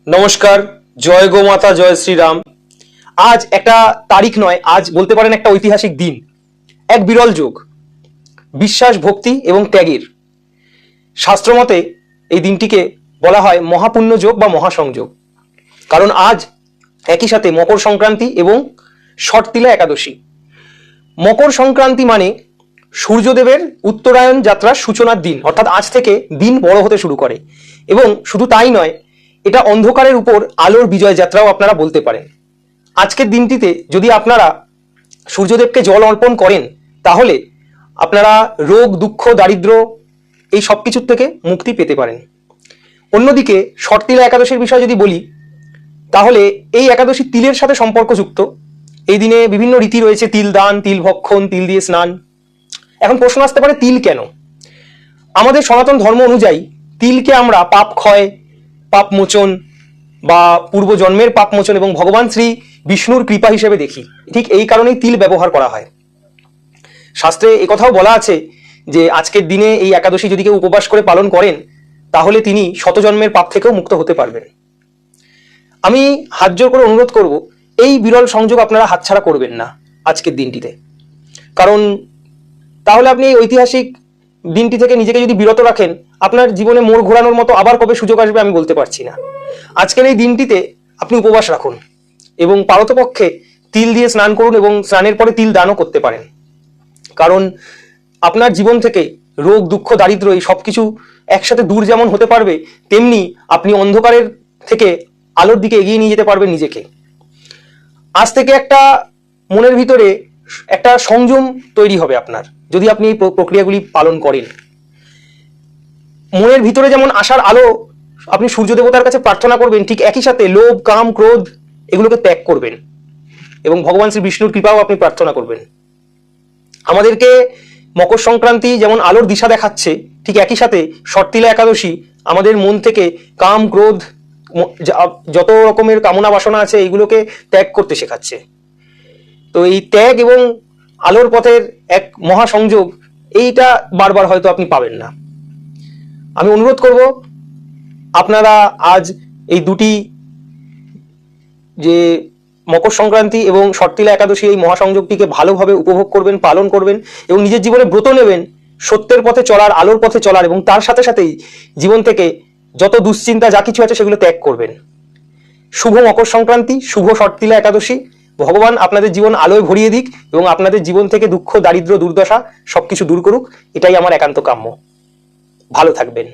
নমস্কার, জয় গোমাতা, জয় শ্রীরাম। আজ একটা তারিখ নয়, আজ বলতে পারেন একটা ঐতিহাসিক দিন, এক বিরল যোগ, বিশ্বাস, ভক্তি এবং ত্যাগের। শাস্ত্রমতে এই দিনটিকে বলা হয় মহাপুণ্য যোগ বা মহাসংযোগ। কারণ আজ একই সাথে মকর সংক্রান্তি এবং শর্তিলা একাদশী। মকর সংক্রান্তি মানে সূর্যদেবের উত্তরায়ণ যাত্রার সূচনার দিন, অর্থাৎ আজ থেকে দিন বড় হতে শুরু করে। এবং শুধু তাই নয়, এটা অন্ধকারের উপর আলোর বিজয় যাত্রাও আপনারা বলতে পারেন। আজকের দিনটিতে যদি আপনারা সূর্যদেবকে জল অর্পণ করেন, তাহলে আপনারা রোগ, দুঃখ, দারিদ্র্য এই সব কিছুর থেকে মুক্তি পেতে পারেন। অন্যদিকে শর্তিলা একাদশীর বিষয়ে যদি বলি, তাহলে এই একাদশী তিলের সাথে সম্পর্কযুক্ত। এই দিনে বিভিন্ন রীতি রয়েছে, তিল দান, তিল ভক্ষণ, তিল দিয়ে স্নান। এখন প্রশ্ন আসতে পারে, তিল কেন? আমাদের সনাতন ধর্ম অনুযায়ী তিলকে আমরা পাপ ক্ষয়, পাপ মোচন বা পূর্বজন্মের পাপ মোচন এবং ভগবান শ্রী বিষ্ণুর কৃপা হিসেবে দেখি। ঠিক এই কারণেই তিল ব্যবহার করা হয়। শাস্ত্রে একথাও বলা আছে যে আজকের দিনে এই একাদশী যদি কেউ উপবাস করে পালন করেন, তাহলে তিনি শতজন্মের পাপ থেকেও মুক্ত হতে পারবেন। আমি হাত জোর করে অনুরোধ করব, এই বিরল সংযোগ আপনারা হাতছাড়া করবেন না আজকের দিনটিতে। কারণ তাহলে আপনি এই ঐতিহাসিক দিনটি থেকে নিজেকে যদি বিরত রাখেন, আপনার জীবনে মোড় ঘোরানোর মতো আবার কবে সুযোগ আসবে আমি বলতে পারছি না। আজকের এই দিনটিতে আপনি উপবাস রাখুন এবং পারতপক্ষে তিল দিয়ে স্নান করুন এবং স্নানের পরে তিল দানও করতে পারেন। কারণ আপনার জীবন থেকে রোগ, দুঃখ, দারিদ্র এই সব কিছু একসাথে দূর যেমন হতে পারবে, তেমনি আপনি অন্ধকারের থেকে আলোর দিকে এগিয়ে নিয়ে যেতে পারবেন নিজেকে। আজ থেকে একটা মনের ভিতরে একটা সংযম তৈরি হবে আপনার, যদি আপনি এই প্রক্রিয়াগুলি পালন করেন। মনের ভিতরে যেমন আশার আলো আপনি সূর্য দেবতার কাছে প্রার্থনা করবেন, ঠিক একই সাথে লোভ, কাম, ক্রোধ এগুলোকে ত্যাগ করবেন এবং ভগবান শ্রী বিষ্ণুর কৃপাও আপনি প্রার্থনা করবেন। আমাদেরকে মকর সংক্রান্তি যেমন আলোর দিশা দেখাচ্ছে, ঠিক একই সাথে শর্তিলা একাদশী আমাদের মন থেকে কাম, ক্রোধ, যত রকমের কামনা বাসনা আছে এইগুলোকে ত্যাগ করতে শেখাচ্ছে। তো এই ত্যাগ এবং আলোর পথের এক মহাসংযোগ, এইটা বারবার হয়তো আপনি পাবেন না। আমি অনুরোধ করব, আপনারা আজ এই দুটি, যে মকর সংক্রান্তি এবং শর্তিলা একাদশী, এই মহাসংযোগটিকে ভালোভাবে উপভোগ করবেন, পালন করবেন এবং নিজের জীবনে ব্রত নেবেন সত্যের পথে চলার, আলোর পথে চলার, এবং তার সাথে সাথেই জীবন থেকে যত দুশ্চিন্তা যা কিছু আছে সেগুলো ত্যাগ করবেন। শুভ মকর সংক্রান্তি, শুভ শর্তিলা একাদশী। ভগবান আপনাদের জীবন আলোয় ভরিয়ে দিক এবং আপনাদের জীবন থেকে দুঃখ, দারিদ্র, দুর্দশা সবকিছু দূর করুক, এটাই আমার একান্ত কাম্য। ভালো থাকবেন।